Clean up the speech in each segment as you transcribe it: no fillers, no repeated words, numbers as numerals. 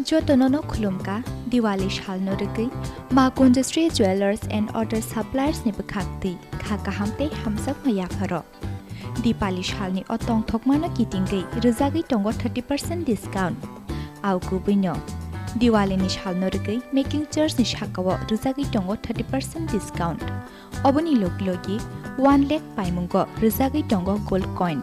Jotonono Khulumka, Diwali Shalno Rigi, Makunjustri Jewelers and Other Suppliers ni Bekakti, Kakahamte Hamsak Mayafaro. Dipali Shalni Otong Tokmano Kitingi, Rizagi Tongo 30% discount. Auku Bino. Diwali ni Shalno Rigi, Making Chairs ni Shakawa, Rizagi Tongo 30% discount. Oboni Logi, 1 lakh Paimungo, Rizagi Tongo Gold Coin.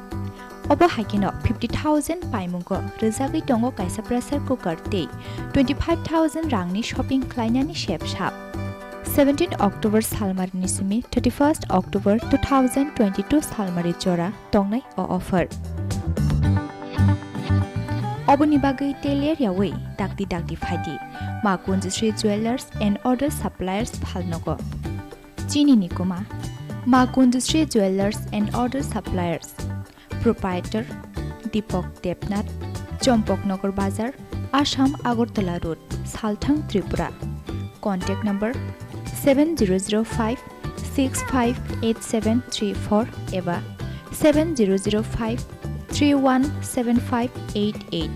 Obo Hakino 50,000 Paimungo, Rizagi Tongo Kaisa Pressure Cooker Day, 25,000 Rangni Shopping Kleinani Shape Shop. 17 October Salmarini Sumi, 31st October 2022 Salmari Chora, Tongnai o offer. Obo Nibagi Tailor Yawe, Dakti Fadi, Makunjustri Jewelers and Other Suppliers Palnogo. Chini Nikoma, Makunjustri Jewelers and Other Suppliers. Proprietor Deepak Debnath, Chompoknagar Bazar, Assam Agartala Road, Salthang, Tripura. Contact number 7005 658734 eva 7005 317588.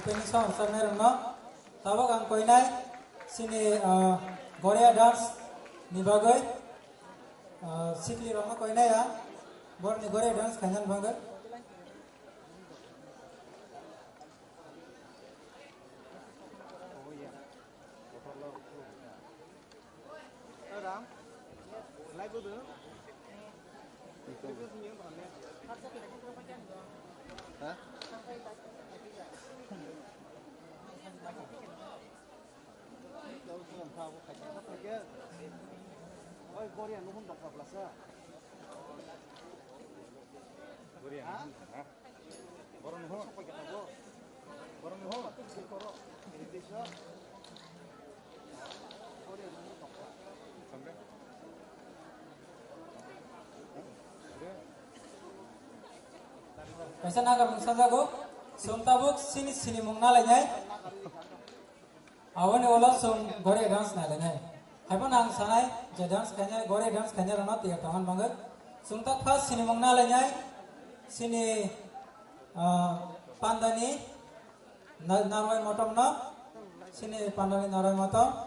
opening song sampai rona tabak ang koinai sini Korea dance ni bagai sikli rona koinai ya bor ni Korea dance kanyan bagai Pesan agar mensajago, sumtabuk sini mungna lanyai, awan olah sum Korea dance na lanyai. Apa nang sanai, je dance kanya Korea dance kanya rana tiga tangan banget. Sumtak pas sini mungna lanyai, sini pandani narwai motom na, sini pandani narwai motom,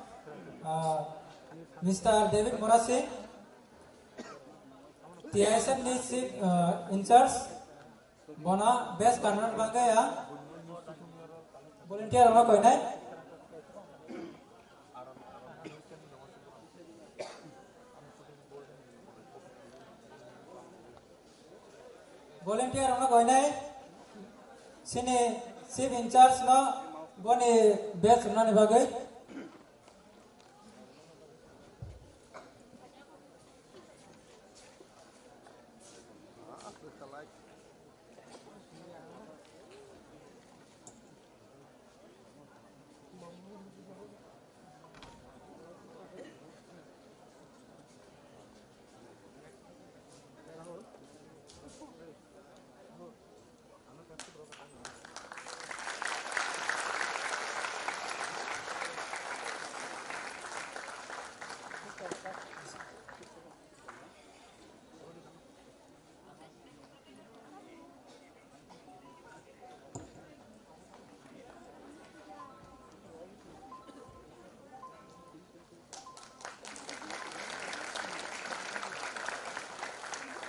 Mr. David Morasi, TISF ni in charge. Bona best corner bangga ya. Volunteer apa kau ini? Volunteer apa kau ini? Sini chief in charge no, boni best corner bangga.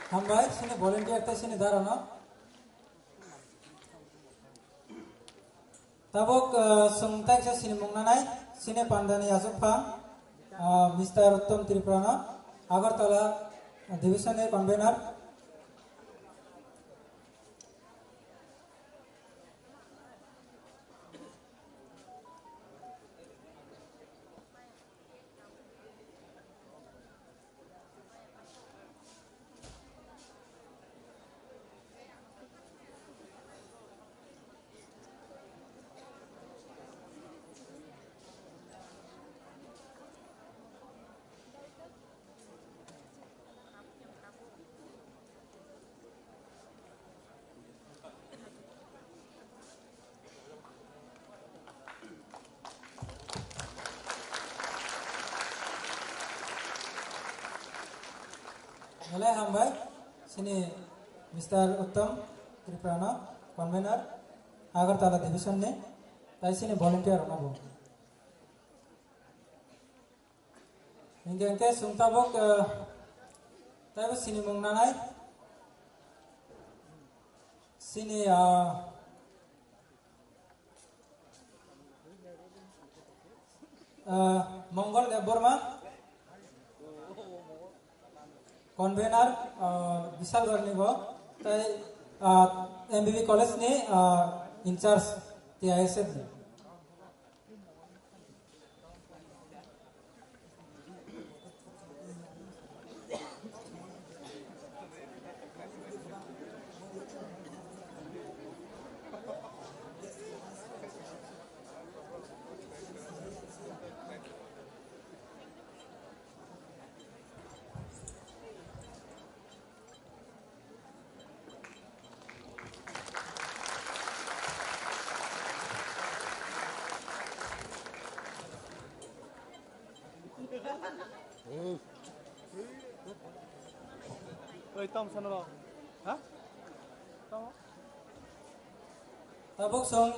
Hambai sini volunteer te sini darana. Tabok sungtai se sini mungnanai sini pandani asupha Mr. Uttam Tripurana Agartala division e convener. Mulai hambai sini Mr. Uttam Tripurana convener Agartala division ne tai sini volunteer na bo ingke sungtabok tai sini mungnanai sini Mongol Deborma convener Vishal Garnigo tai MBB college ni in charge TISF Oi, Tom, sana lo. Hah? Tom? tabuk song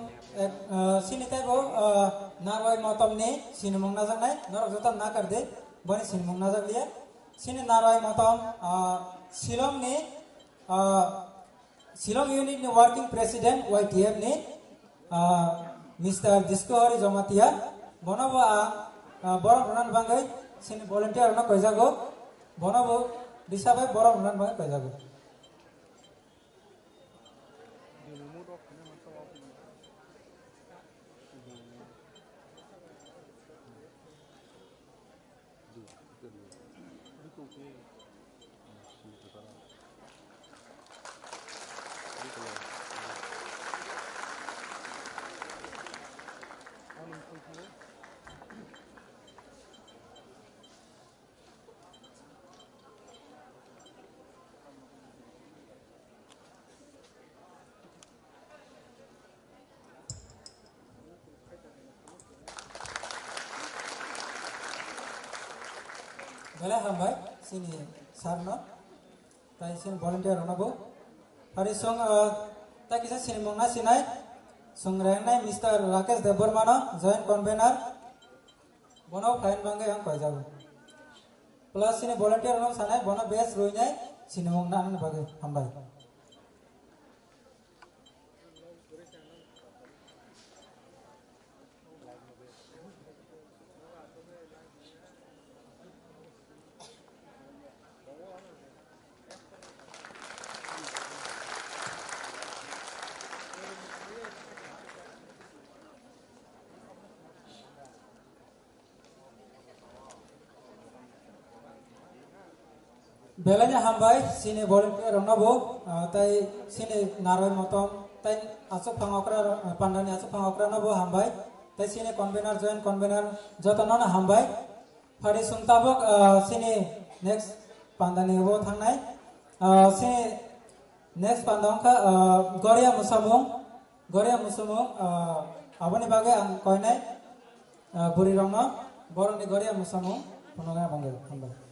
sini tebo narwai motom ni sini mong nazak nai norok jotan na kar de bani sini mong nazak liya sini narwai motom Shillong ni Shillong unit ni working president YTF ni Mr. Discovery Jomatia bonobo borong runan bangai sini volunteer na koijago bonobo disabai borong runan bangai koijago Bela hambai sini sarno tai sini volunteer onabo hari song ta kisa sini mongna sinai song renai Mr. Rakesh Debormana joint convener bono fine bangai yang koijago plus sini volunteer onam sanai bono base roinai sini mongna an bagai hambai belanya hambai sini volunteer onabo tai sini naroi motom tai asuk pangokra pandani asuk pangokra nabo hambai tai sini convener joint convener jotanona hambai hari sungtabok sini next pandani bo thangnai sini next pandangka Goria Musamung aboni bagai ang koinai buri rongno borong ni Goria Musamung punonga bangai hambai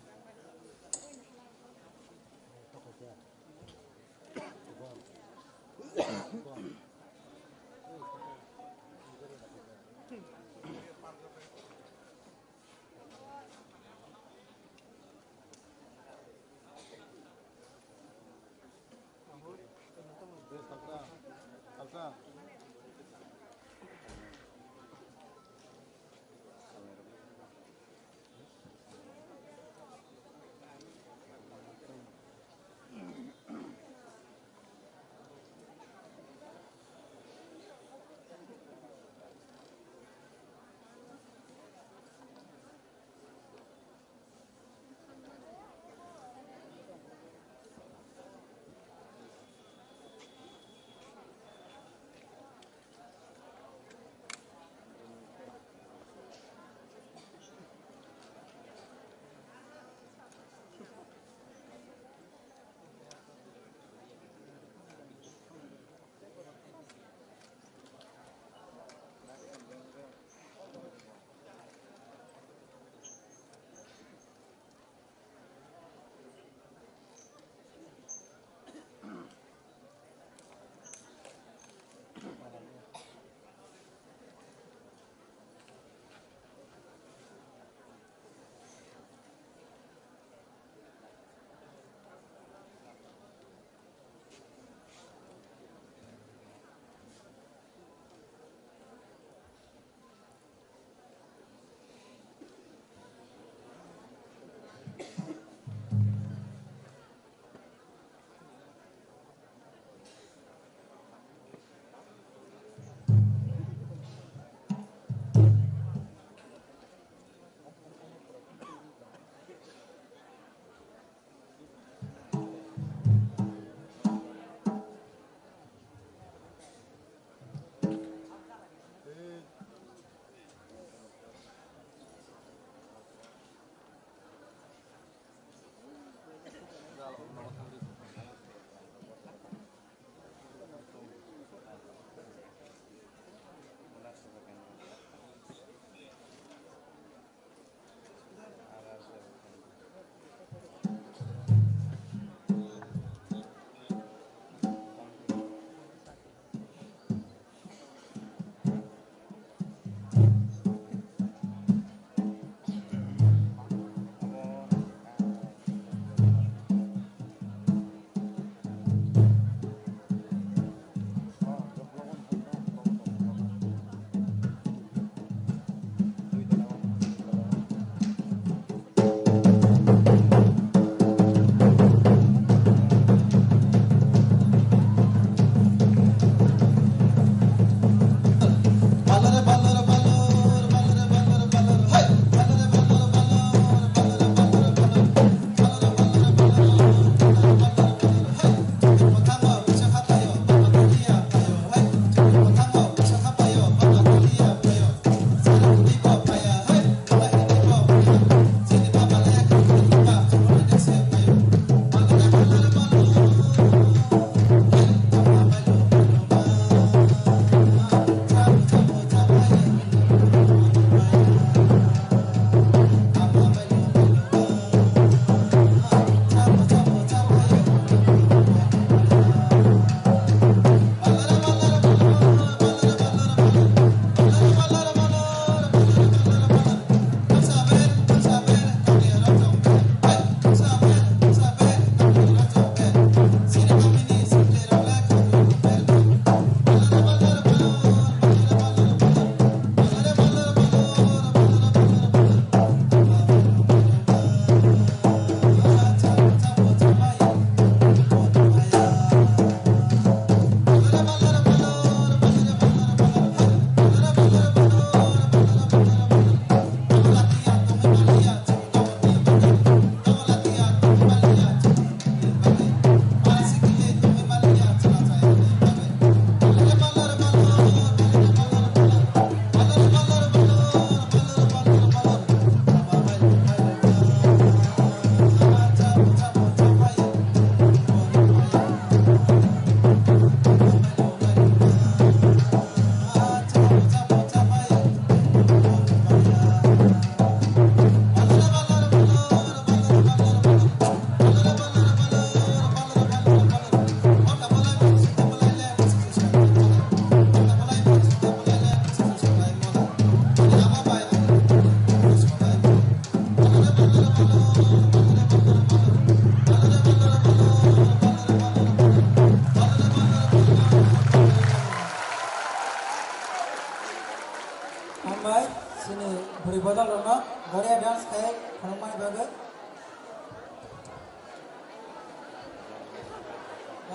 हामबाय सिनि बुरि बदल रंग गड़िया dance खाए खनमानी बागै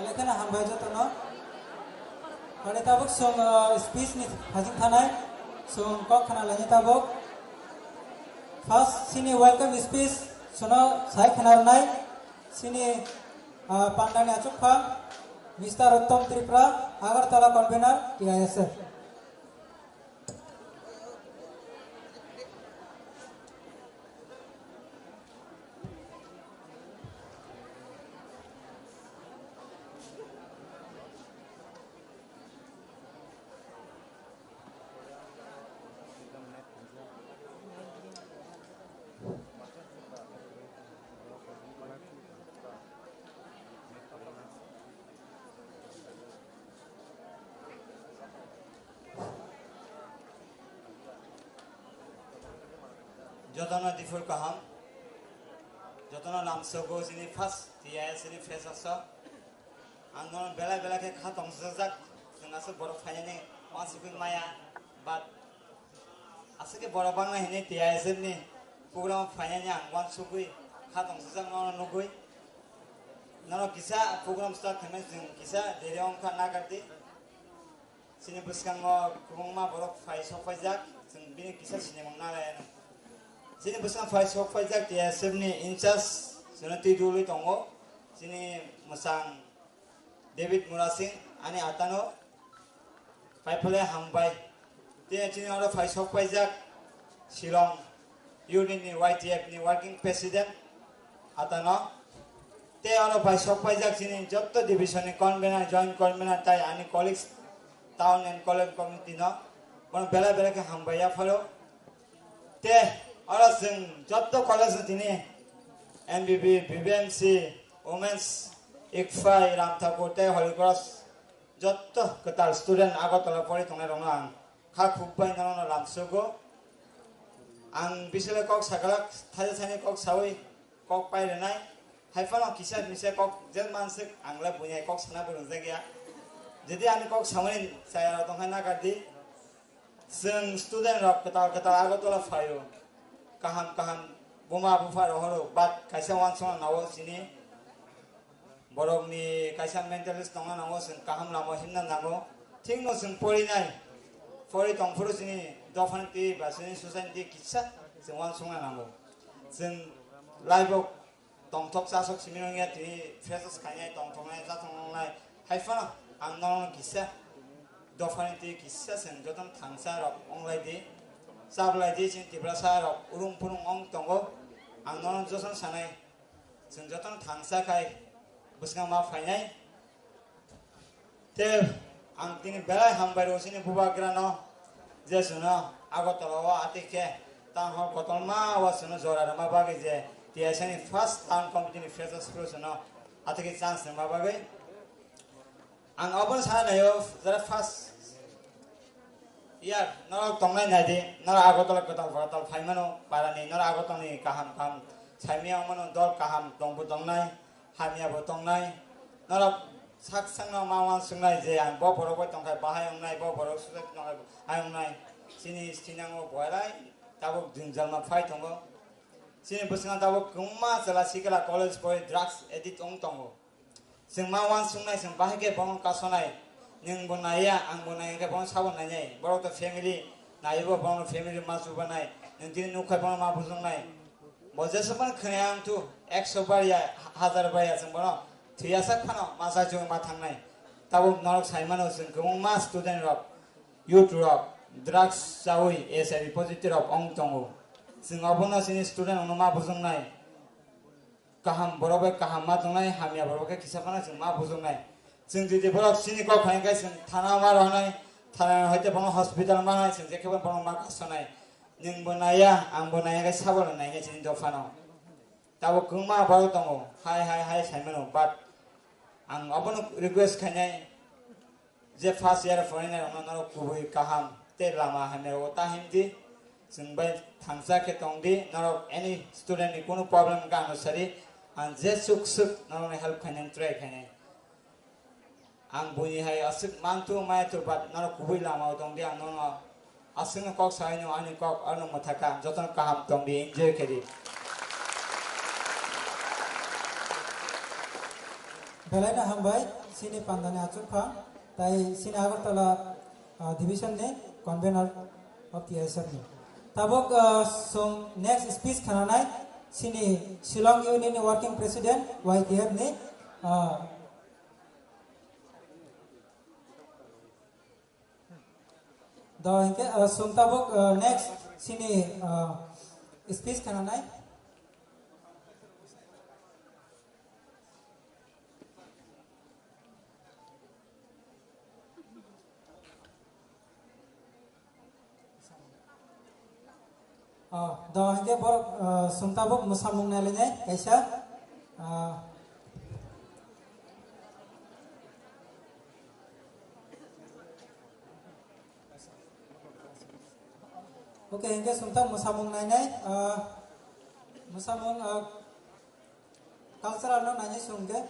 लेकिन हामबाय जतनो कड़े ताबुक सोंग स्पीच नि हाजिर थानाय सोंग कक खाना लानि ताबुक फर्स्ट सिनि वेलकम स्पीच सुनो साइ खनारनाय सिनि पांडानि आचुकफा मिस्टर उत्तम त्रिपुरा आगरतला कन्वेनर टीआईएसएफ जतना दिफुल कहम जतना नाम सगो सिनि फार्स्ट टीआईएस सिनि फ्रेशर्स आंगन बेला बेला के खातम सजाक जोंनासो बर' फायनानै मानसिफोर माया बाट आसके बर' बांना हिने टीआईएस नि प्रग्राम फायनानै आं वान सुगै खातम सजाक न नुगै नरो किसा प्रग्राम स्टार्ट खालामनाय जों किसा देरियाव खा नागारदि सिनि बुसखांगो गुबुंमा बर' फाय सफायजाक जों बिनि किसा cinema नालायानो Sini bersama Faisal Faizak dia sebenarnya incas senanti dulu tongo sini mesang David Murasing ani atano Faipole Hambai dia sini orang Faisal Faizak Shillong unit ni YTF ni working president atano dia orang Faisal Faizak sini jotta division ni convener joint convener tai ani colleagues town and college community no orang bela ke Hambai ya follow dia orang sing jatuh college ini MBB, BBMC, Women's, IKFA, Ram Thakur, Holy Cross, jatuh ketal student agak telah pori tungai rongang, kak kubai nana langsunggo, ang bisile kok sagalak, tadi sana kok sawi, kok pai renai, hai fana kisah misal kok jen mansik, angla punya kok sana belum ya, jadi ane kok samain saya tungai nagardi, sing student rok ketal agak telah fayo. Kaham buma bufa rohoro bat kaisa wansong nawo sini borok ni kaisa mentalist tonga nawo sen kaham lamo himna nawo ting no sen pori nai pori tong puru sini dofan ti basini society kisa sen wansong nawo sen live tong tok sasok siminong ya ti fresos kanya tong nai za tong nai haifana ang nawo kisa dofan ti kisa sen jotam thangsa rok onglai di sablai di sini tibra sarok urung purung ong tongo ang non joson sanai senjoton thangsa kai busnga ma fainai te ang tini belai hambai ro sini bubagrano jesuna agotolawa atike tang ho kotolma wasuna jorara ma bagi je tiasani first town company freshers prosuna atike chance ma bagi ang obon sana yo jara first ya, nara tonglai nadi, nara agotol ketal ketal faimano parani, nara agotol ni kaham saimia mano dol kaham tongbu tonglai, hamia bo tonglai, nara saksang mawan sungai je, ang bo borok tongkai bahayong nai, bo borok sudah tongkai hayong nai, sini sinango boirai, tabuk junjal ma fai tonggo, sini besengan tabuk kumma salah sikala college boy drugs edit ong tonggo, sing mawan sungai sing bahage bong kasonai. Neng bonaya, ang bonaya ke bong sabon nanya, borok tu family, naik bong family masuk banai, nanti nukai bong mabusung nai, bozes sepan kenyang tu, eksobar ya, hazar bayar sembono, tiasak pano, masa cuma matang nai, tabu norok saimano sen, kemung mas student rock, youth rock, drugs sawi, SIV positive rock, ong tongo, sen abono sini student ono mabusung nai, kaham borok kaham matung nai, hamia borok kisah pana sen mabusung nai. जों जुदि बरफ सिनि को फाइनगाय जों थाना मा रहनाय थाना हयते बङ हस्पिटाल मा नाय जों जेखेबो बङ मा कासनाय नों बनाया आं बनाया गाय साबल नायने जों दफानो दाबो गोमा बारो दङ हाय साइमनो बाट आं अबनो रिक्वेस्ट खायनाय जे फार्स्ट इयार फरायनाय नरो गुबै काहाम ते लामा हाने ओता हिमदि जों बाय थांसा के दंदि नरो एनी स्टुडेन्ट नि कोनो प्रॉब्लम का अनुसारि आं जे सुख नरो हेल्प खायनाय ट्राय खायनाय ang bunyi hai asik mantu mai tu bat nara kubi lama utong dia nona asing kok saya ni ani kok anu mataka jotan kaham tong bi enjoy kedi बेलायना हामबाय सिनि पांदाने आचुफा ताई सिनि आगरतला डिवीजन ने convener of TSF नि ताबक सम next speech खानानाय सिनि Shillong union working president YTF नि दा इनके सम ताबक नेक्स्ट सिनि स्पीच खानानाय दा इनके बर सुनताबक मुसामुंग नालेने कैसा ओके इनके सुनता मुसामुंग नाने मुसामुंग कल्चरल नो नाने सुनके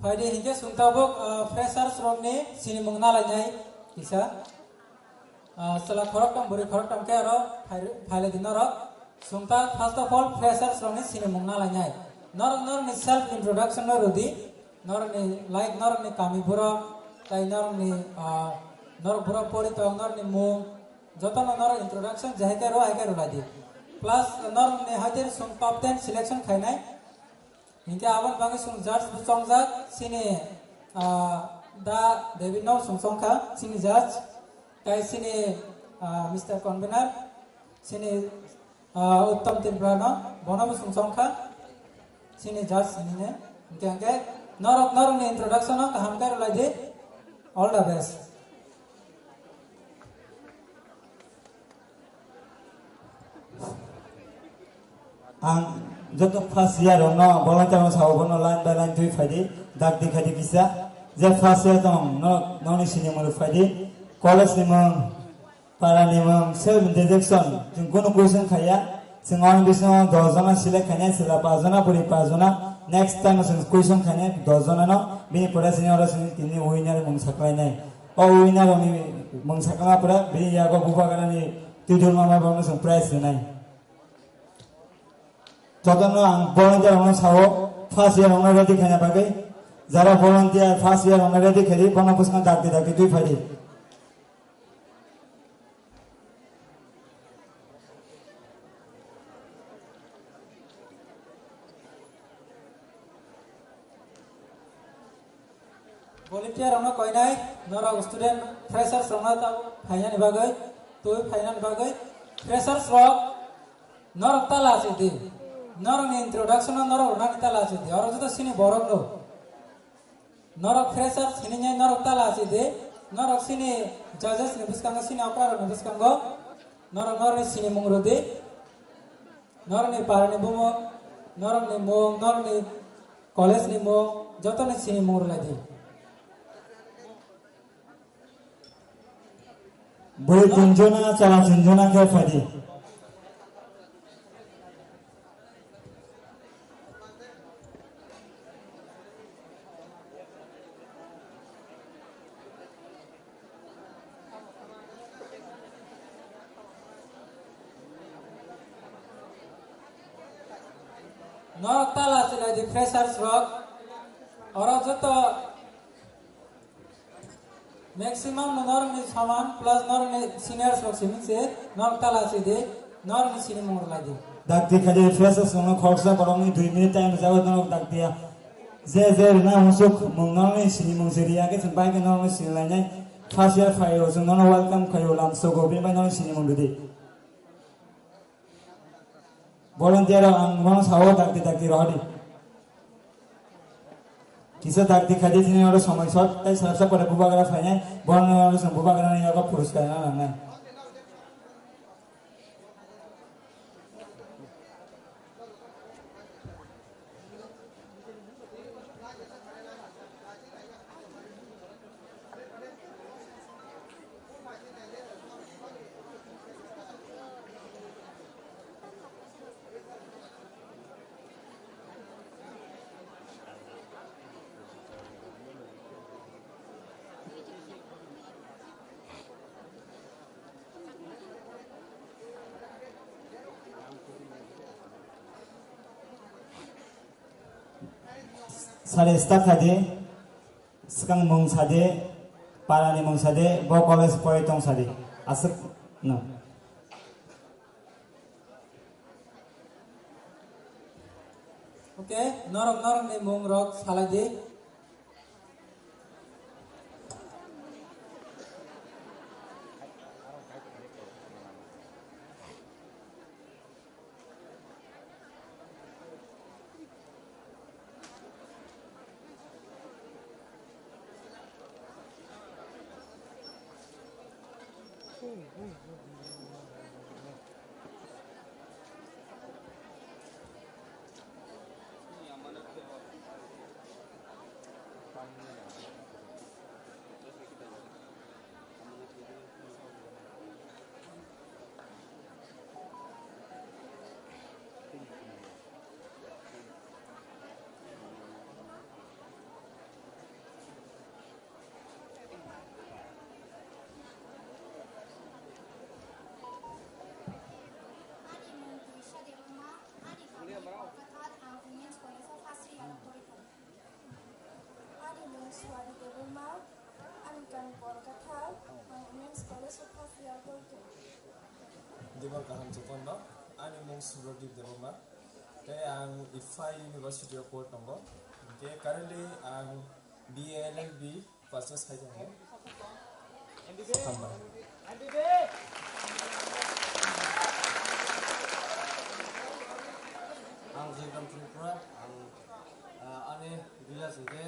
Friday hingga suntabuk freshers rock ni sini mengenal aja bisa setelah korok beri korok ke aro file di norok sunta first of all freshers rock ni sini mengenal aja nor ni self introduction nor udi nor ni like nor ni kami bura tai nor ni nor bura pori to nor ni mu joto nor introduction jahike ro lagi plus nor ni hadir sun top 10 selection khainai इनके आवन बांगे सुन जज बुचोंगजा सिने दा David नौ सुंसोंखा सिने जज काय सिने mister convener सिने उत्तम तिरब्रानो बनबु सुंसोंखा सिने जज सिने इनके आगे नर ने इंट्रोडक्शन का हम कर लाजे all the best Joto first year ono volunteer ono sawo ono line by line tui fadi dak dikhadi bisa je first year tong no ni sini mo fadi college ni mong para ni mong self introduction jung kono question khaya jung on bisno 10 jona select khane sila 5 jona puri 5 jona next time jung question khane 10 jona no bini pura sini ora sini tini winner mong saklai nai o winner oni mong sakanga pura bini yago buba kana ni tidul mama bang jung prize nai jotono ang volunteer ono sawo first year ono ready khana bagai jara volunteer first year ono ready khari kono pusna dakti tui phadi volunteer ono koinai nora student freshers ono ta phainya ni bagai tui phainya ni bagai freshers rock nor tala sidi nor ni introduction nor na ni tala sidi aro joto sini borok no norok fresher sini nya norok tala si de norok sini judges ni biskango sini okra ni biskango norok ni sini mungro de norok ni para ni bumo norok ni mo norok ni college ni mo joto ni sini mungro lagi boleh tunjona cara tunjona ke fadi norok tala sila di freshers rock orang joto maximum norok ni saman plus norok ni seniors rock sini se norok tala si de norok ni sini mungro lagi dakti khade freshers sono khorsa korong ni 2 minute time jawa norok daktia je na musuk mung norok ni sini mung seria ke sampai ke norok ni sini lainnya first year fayo so norok welcome kayo lam so go bin norok sini mung dudi volunteer ang mga sawo dakti rodi kisa dakti khadi sini orang samai shot tai sarsa pada bubagara fanya borang orang sam bubagara ni aga puruskar na na sare staff khade skang mung sade parani mung sade bo college poi tong sade asuk no okay norok ni mung rock saladi Dewan kaham Jokono, ani mung Subrodip Devama, kaya ang IFA University of Port Nombo, kaya currently ang BA LLB first year saya jangan. Ang Jigam Tripura, ang ani village ke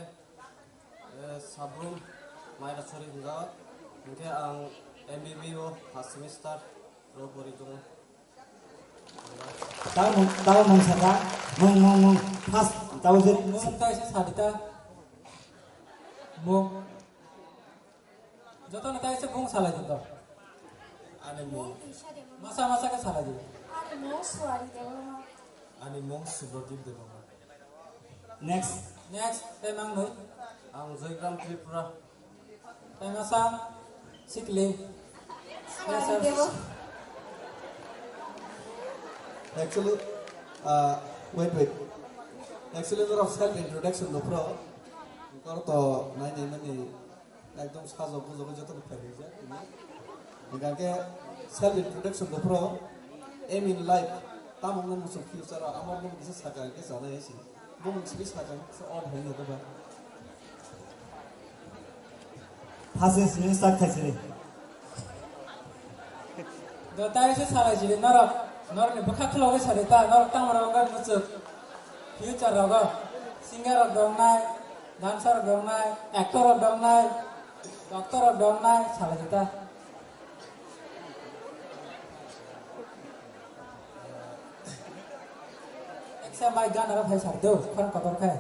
Sabrum, Maira Sori Hingga, ke ang MBBO first semester. Robori tung. tahu mung saka mung pas tahu je mung tai se sadita mung joto na tai se mung sala joto Ani mung masa ka sala joto ani mung Subrodip Devama. next temang noi Ang Jigam Tripura, temasa sikle Actually, wait. Actually, there of self introduction no pro. Karo to nai mani ekdom sajo bujo joto phairi ja. Nikan ke self introduction no pro aim in life. Tamong mo musu future amar mo bisa saka ke sana esi. Mo mo sbi saka so on hai no ba. passes ni start khaisire do tai se sala jile norok ni bukha khloge sarita norok tamara ngar muchuk future rogo singer rok dong nai dancer dong nai, actor dong nai, dokter dong nai, salah kita. Saya main gan arab hai sardo, kan kotor kai.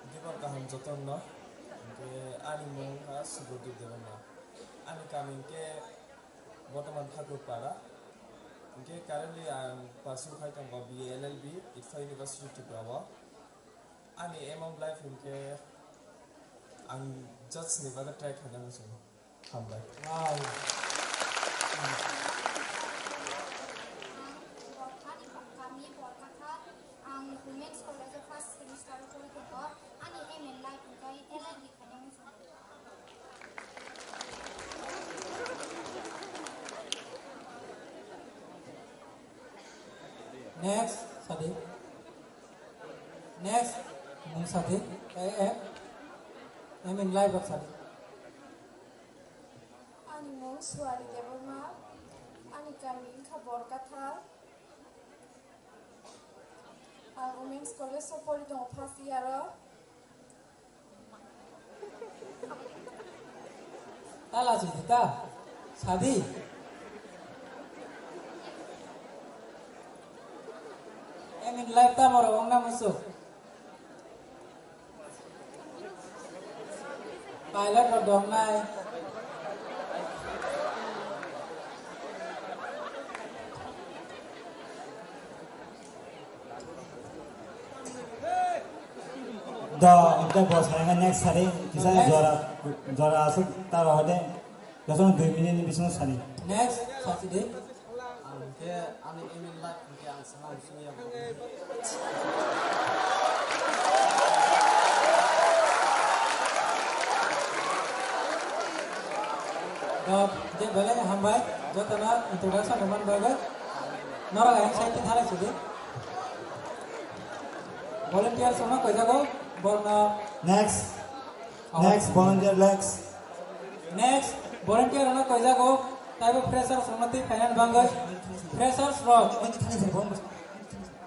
Dibor kaham joton no, ke ani mong ha Subrodip Devarma. Ani kami ke Botaman Thakur Para. Ke currently I'm pursuing high tong BLLB, ITFA University Diploma. Ani aim of life ke ang just never try khadam so. Hambai. Wow. Women's College first semester ko ko ani MN life kai LLB khanyang so Next, Sadi. Next, Mung Sadi. I'm in live of Sadi. ani mong Swari Devarma ani kami khabor katha Women's College so poli dong first year Tala Sidi Sadi. I'm in live ta moro ong na musu. Pilot of dong nai. The boss hanga next sari kisa jora asuk tar hode jason 2 minute bisno sari Next, Sadi. Ke ani MN life ke ang salam suya bo. Jadi boleh hambai, jo tanah introduction teman bagai. Nora yang saya tinhala Sadi. Volunteer semua kerja go. next volunteer Next, volunteer orang kerja go. Tapi fresher semati finance bangga. Freshers rock.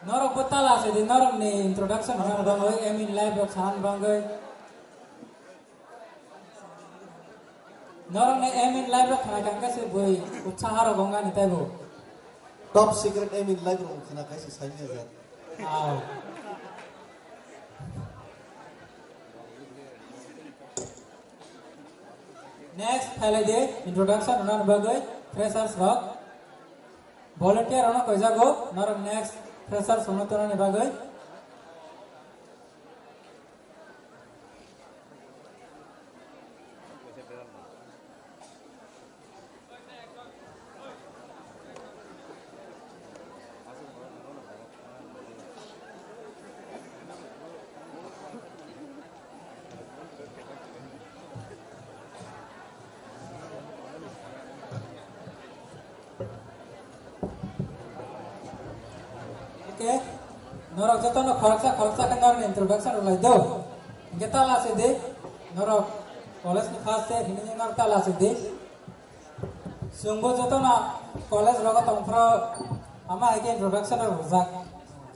Norok betul lah sih. Norok nih introduction orang bangga. Emin live rock sahan bangga. Norok nih Emin live rock kena kan sih boy. Utsahar gonga nih tahu. Top secret aim in life room kena kasih saya aja. Next, pहले दे introduction orang bagai freshers rock. Volunteer orang kerja go. Norok next freshers semua tu orang bagai. Okay, norok jatuh no khorsa kan norok introduction ulai do. Kita lah sih deh, norok college ni khas deh, ini ni norok lah sih deh. Sungguh jatuh no college logo tongpro, ama lagi introduction uruzak.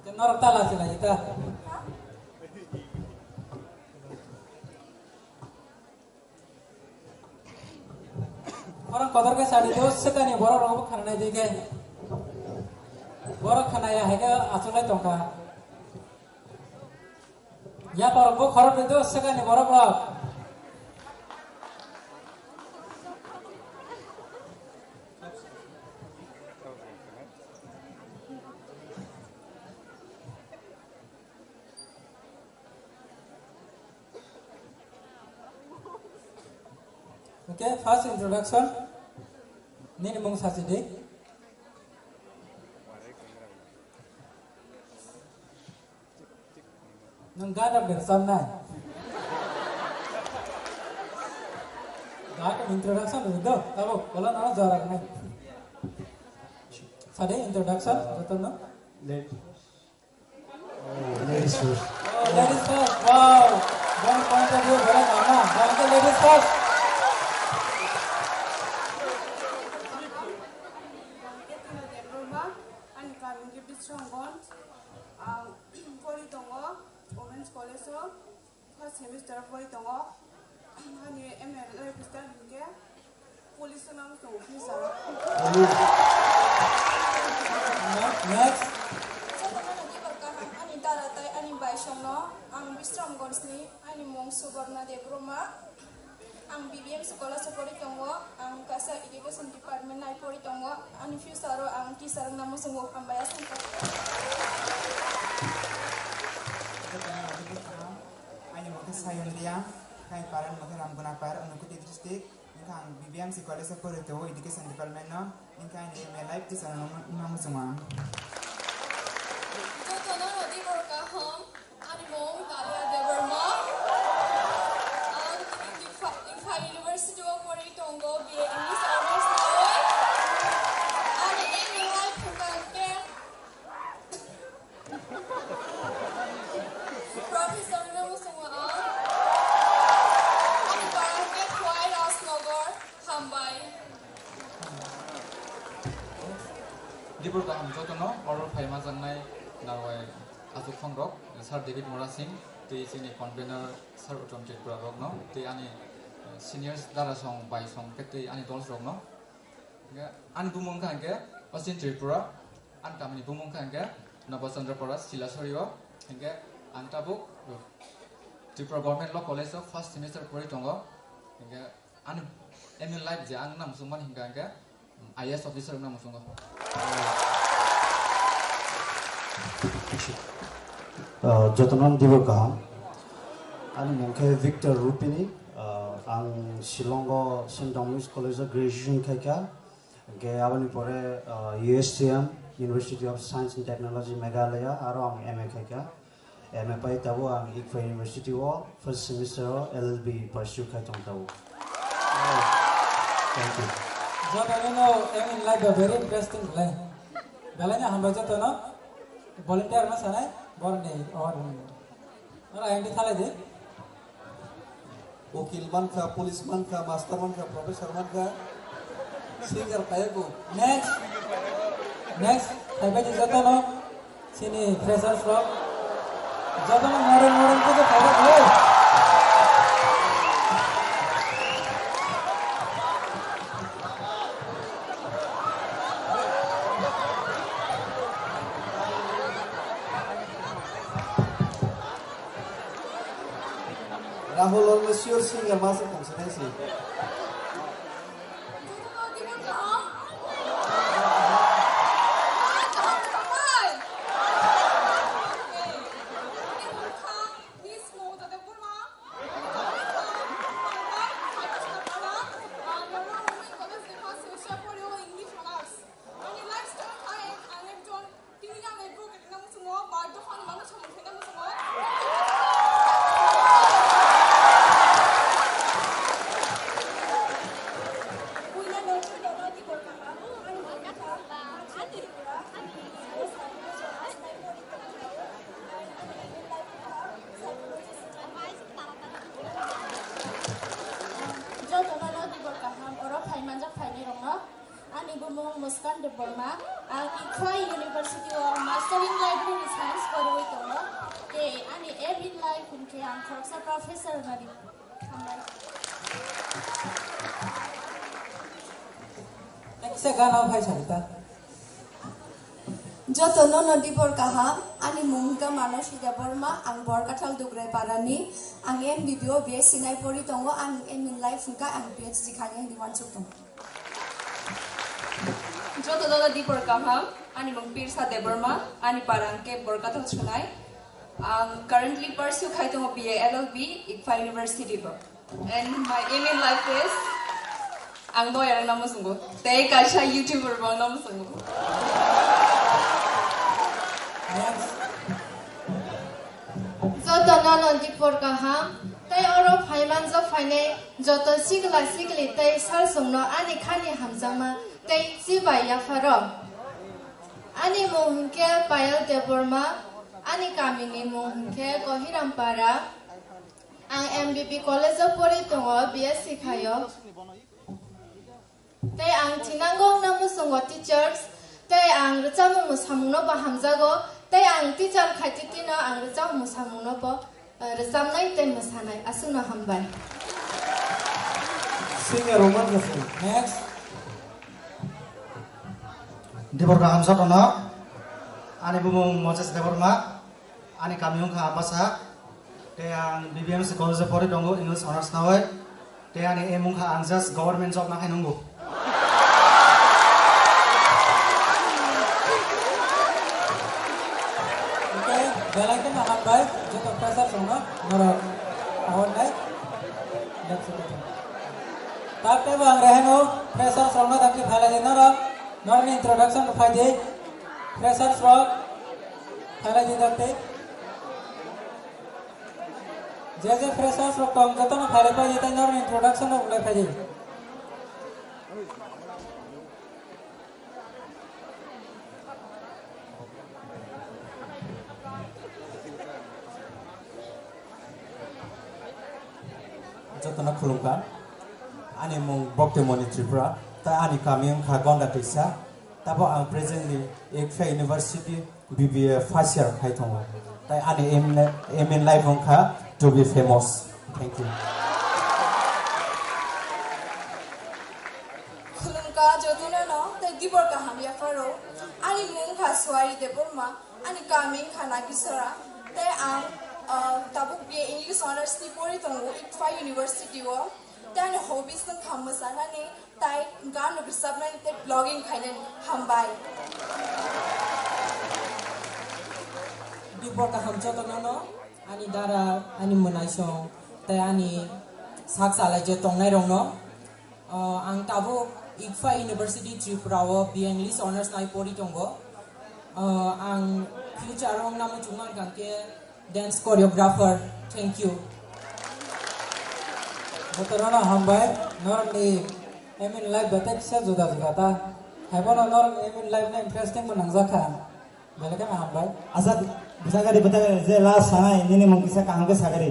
Kita norok lah sih lah kita. Orang kotor ke sari do, sekarang ni borok rogo karena jadi borok खाना या है क्या आसुले तोंका या पर वो खराब नहीं तो उससे का नहीं borok rock Okay, first introduction. Ini mung sasidi. Nggak ada bersama. Nggak ada introduction dulu. Tahu, kalau nama jarak nih. Sade introduction, betul no? Ladies first. Oh, ladies first. Wow. One point of view, berat mana? Bangke ladies first. tongo ani MLA Mr. Hingke police nang so officer next ani daratai ani baisongno ang Bisramgonsni ani mong Suborna Debroma ang BBM sekolah sepori tongo ang kasa education department nai pori tongo ani future ang teacher namo sungo ambaya sangka ani mo sayon dia kai paran mo Ramguna par Anukuti district ang BBM sekolah sepori to education department no ingka ni me life teacher namo sungo to no di worka home ani mong Dalia Debroma University of Pori Tongo BA English Honors Noy and any life program Professor Namusungwa and Barangke Kwai Rasnogor Hambai Dibur kaham jotono oror phaima jangnai nawai azu khongrok Sir David Mora Singh tei sini convener Sir Uttam Tripura rok no tei ani seniors dara song by song kete ani dolls rok no an bumong kangke Osin Tripura an kamani bumong kangke Nabachandra Paras Silasorio hingga antabuk Tripura Government Law College of first semester pori tongo hingga an ML life je ang nam sungman hingga hingga IS officer nam sungo jotonon dibo kaham ani mongke Victor Rupini ang Shillongo St. Dominic's College of Graduation kaika ge abani pore USTM University of Science and Technology Meghalaya aro ang MA kaika MA pai tabo ang ICFA University wo first semester LLB pursue kaitong tabo thank you jotono in life a very interesting play balanya hamba jotono volunteer ma sanai borne or ora endi thale de वकील मन का police मन का master मन का professor मन का singer काया को next खाइबे जतनो सिनी फ्रेशर्स रो जतनो मॉडर्न को तो खाइबे हो Rahul और Monsieur singer master concert Muskan de Burma, ang ICFA University of Master in Library Science for ito no. Ani every life kunke ang sa professor na di. Ekse gana bhai salita. Jotono nodi por kaham ani mungka Manashida Burma ang borkathal dugrai parani ang MBBO BS sinai pori tongo ang in life kunka ang PhD khani di wansuk tong. Jotono di por kaham ani mungpir sa de Burma ani parangke borkathal chunai ang currently pursue khai tongo BA LLB ICFA University bo. And my aim in life is ang noyar namu sungguh tei kasha YouTuber bang namu sungguh. Jotono nodi por kaham tei oro phaiman jo phaine joto sigli tei sar sungno ani khani hamjama tei sibai ya faro ani mohunke Payal de Burma ani kamini mohunke Kohirampara ang MBB College of Pori tongo BSc khayo tei ang tinanggong namu sungo teachers tei ang recamu musamungno ba hamjago tei ang teacher khaititino ang recamu musamungno bo रोजाबनाय दै मोसानाय आसुना हामबाय Senior Roman Gasin. Next. Diborka hamsatono ani bumung Moses Deborma ani kamiung kha abasa te ang BBMC college pori dongo English honors nawai te ani emung kha anjas government job na khainungu Okay, belai kan akan baik jika pasar semua norok awal naik. Tapi bang rehno pasar semua tapi phala di norok norok introduction faide pasar frog phala di dapte. जैसे freshers लोग काम करते ना पहले पर ये तो normal introduction हो गया था जो तना खुलुंगा आने मुंग बक्ते मनी त्रिपुरा ता आने कामियं खागोंडा टिसा तब आं प्रेजेंटली एक फे यूनिवर्सिटी BBA फर्स्ट ईयर खाइथोंगा ता आने एम इन लाइफ होंखा to be famous. Thank you. Khulungka joduna no te dibor ka hamya faro ani mung kha swai de borma ani kaming khana kisara te ang tabuk be English honors ni pori tongo ITFA University wo te ani hobbies nang khammasana ni tai gan bisabna te blogging khailen hambai dibor ka hamcha to no ani dara ani munaisong te ani saksala je tongnai rong no ang tabo ITFA University Tripura wo BA English honors nai pori tongo ang future rong namu chungan kangke dance choreographer thank you Betul hambai norm di emin live batek se juda juda ta hebon norm emin live na interesting menang zakha belakan hambai asad Sagari betul je last sana ini nih mungkin saya kahang ke sagari.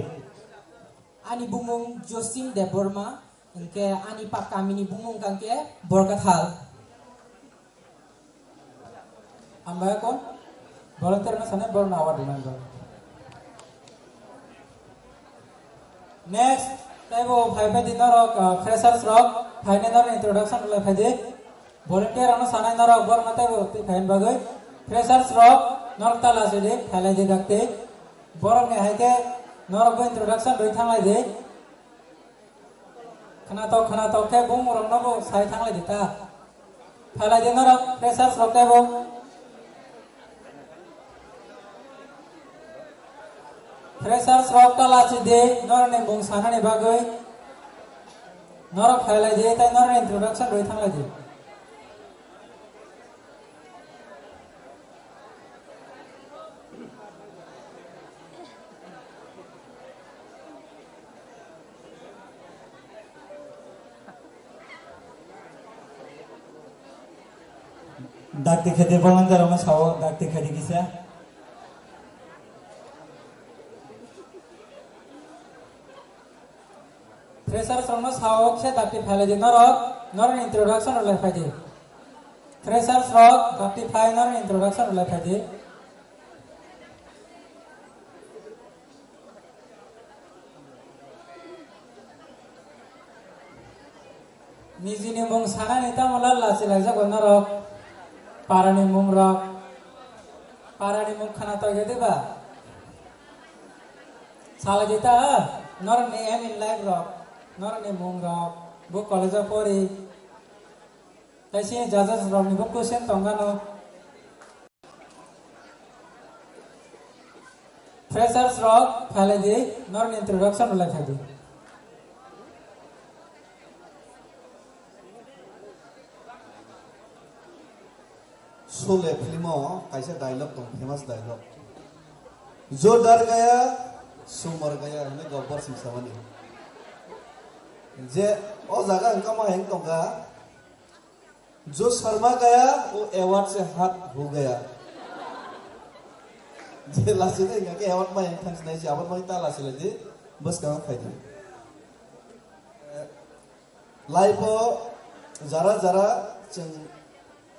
Ani bumung Josim Deborma, engke ani pak kami ni bumung kangke borkathal. Ambai kon, volunteer na sana born award member. Next, taibo five dinner rock freshers rock final introduction le phade. Volunteer ano sana na rock bor mate bo fain bagai. Freshers rock Nortala sede phala de dakte borong ne haike norok introduction doi thanglai de khana to ke bum rong no bo sai thanglai de ta phala de norok freshers rock bo freshers rock tala sede nor ne bung sana ne bagoi norok phala de ta nor introduction doi thanglai de Dakti khede volunteer ama sawo dakti khede kisa. Freshers rono sawo kse dakti phale de nor introduction le phade. Freshers rock dakti phai nor introduction le phade. Nizini mung sana nita mulal la sila sa konorok. Parani mung rock, parani mung khana to gede ba. Sala jeta nor ne em in live rock, nor ne mung rock, bu college pori. Kaisi judges rock ni bu question tongano. Freshers rock phale de nor introduction le phade. Sholay फिल्मों कैसे dialogue तो famous dialogue जो डर गया सो मर गया हमें गब्बर सिंह सावनी जे ओ जगह इनका माँ हेंग तो गा जो शर्मा गया वो अवार्ड से हाथ हो गया जे लास्ट में इनका के अवार्ड में हेंग थंस नहीं जी अवार्ड में इतना लास्ट ले जी बस कहाँ खाई लाइफ हो जरा जरा चंग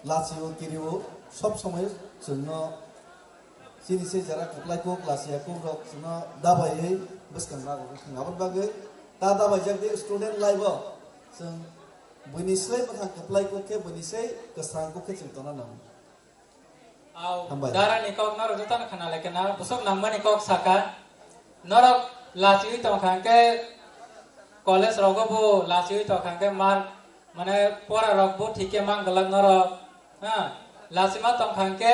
लाचियो किरियो सब समय जोंनो sini se jarak apply ko kelas ya ko rok sino dabai bus kan lagu ngabon bagai ta dabai jak de student life sing bunisai makan apply ko ke bunisai kesang ko ke cintona nam au dara ni kok naro jutan khana leke na busok namba ni kok saka norok lasiwi to khanke college rogo bu lasiwi to khanke mar mane pora rok bu thike mang galang noro ha lasima to khanke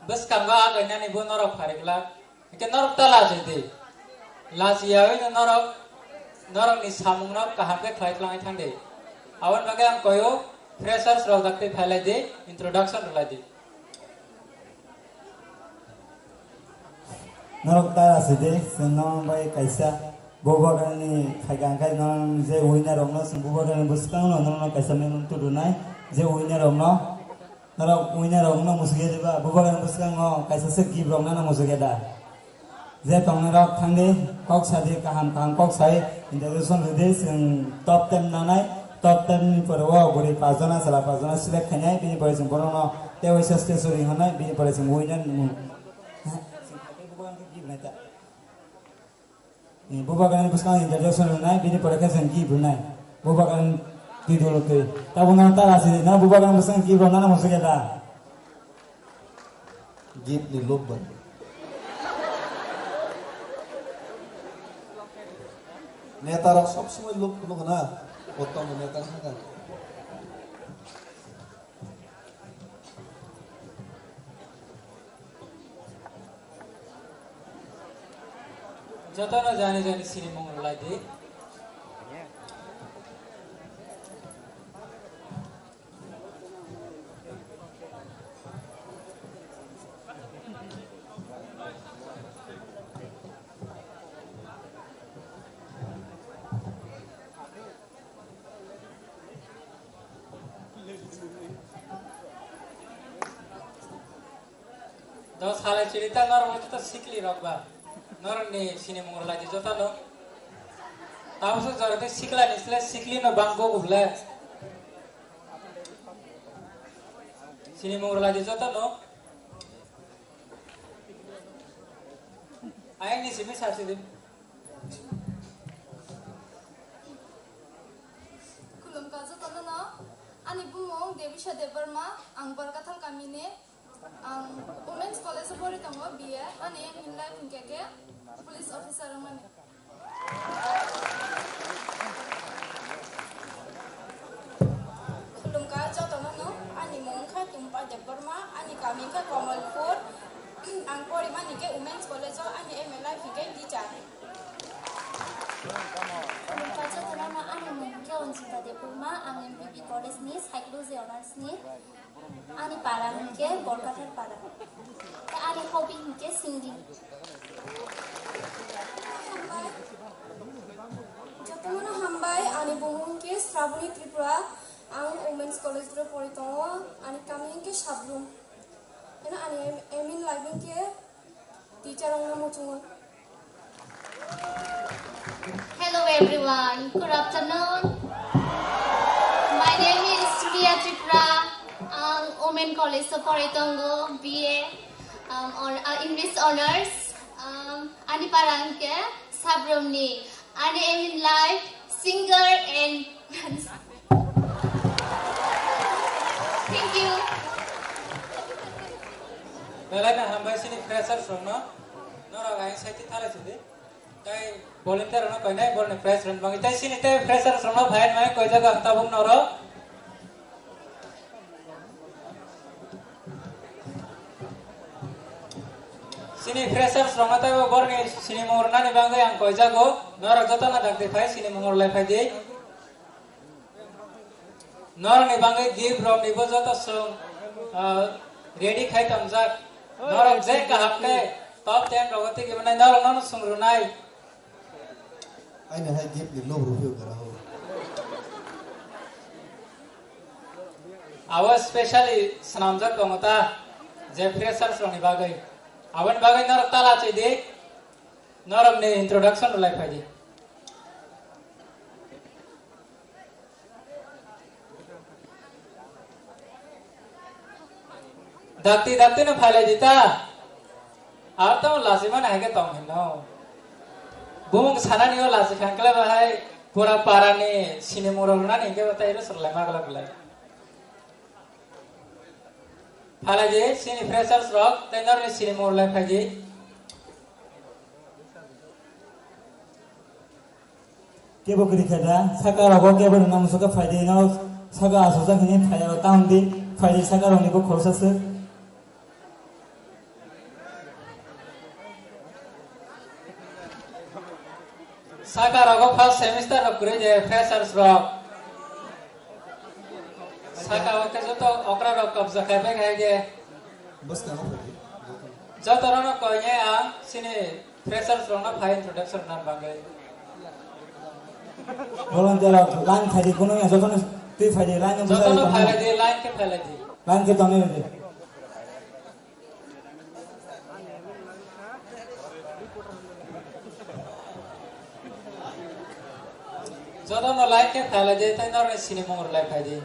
bus kanga aganya ni bu norok pharikla ke norok tala jedi lasiyawi norok ni samung nok kahamke khlaitlang thande awan bage am koyo freshers rok dakte phalai de introduction rulai de Norok tara sede senong bai kaisa bobagani khagang kai non je winner romno sing bobagani buskang no non kaisa men tu dunai je winner romno norok winner romno musge deba bobagani buskang no kaisa se ki romna na musge da je tongnarok thangde kok sade kaham kok sai introduction sede sing top 10 nanai top 10 ni porwa gori pajana sala pajana select khanai bini pore sing borono te wisa station hanai bini pore sing winner bubagan buskang introduction nai bini perkesan ki bunai bubagan tidur tu tahu nanta rasi na bubagan buskang ki bunai na masuk ada give ni lob neta rok sob semua lob kuno kena potong neta kan जतन जाने जाने cinema लाई दे दस साल cerita normal kita sikli rokba norni sini mongol lagi jota lo tahu so jarate sikla nisle sikli no bangko ubla sini mongol lagi jota lo ayang ni sini sarsi dim kulum kazo tono no ani bumong devisha debarma ang barkathal kamine ang women's college pori tamo BA ani minla pinkeke police officer mane kulum ka jotono no ani mongkha tumpa debarma ani kamika Kamalpur ang pori mani ke women's college ani MLI pike teacher kulum ka jotono no ani mongkha onjita debarma ang MBB college ni psychology honors ni ani parang ke borkathar parang ani hobby ke singing jotono hambai ani bumung ke Shravani Tripura ang women's college ro poritongo ani kaming ke Sabrum ena ani emin living ke teacher ang namuchungo. Hello everyone, good afternoon. My name is Surya Tripura. Women College Poritongo BA or English honors ani parangke Sabrumni ani in life singer and thank you. Belana hambai sini fresher songno nora gai saiti thale chide tai volunteer no koi nai borne fresher bangi tai sini te fresher songno bhai mai koi jaga tabung noro sini fresher songna tai borne sini morna ni bangai ang koi jago nora jotana dakte phai sini mongor lai phai dei nora ni bangai give rom ni bojota song ready khai tamjak nora je kahapne top 10 rogati ke banai nora non sungrunai aina hai give ni lob review kara ho awa specially sanamjak dongota je fresher song ni bagai awan bagai nora tala chai de nora ni introduction lai phai di dakti dakti na phale dita आर तो लासी मन है के तंग हिनो बुमुंग साना neo लासी खांकले बाहाय पूरा पारा ने सिने मोरल ना नहीं के बताइए रो सरले मागला गला फाला जे सिने फ्रेशर्स रॉक तेंदर ने सिने मोरल फाजे के बकरी खेदा साका रगो के बन नाम सका फायदे ना साका आसोजा खने फाया ताउन दे फायदे साका रंग को खरसासो साका रगो फर्स्ट सेमेस्टर रकुरे जे फ्रेशर्स रॉक साका वके जो तो ओकरा रॉक कब्जा करबे है जे बस का जो तरनो कोये आ सिने फ्रेशर्स रॉक ना फाइन इंट्रोडक्शन नाम बागे volunteer लाइन फायदे कोनो या जतन ते फायदे लाइन में जतन फायदे दे लाइन के फायदे दे लाइन के तमे दे जतन लाइन के फायदे दे तेंदर ने सिनेमा और लाइन फायदे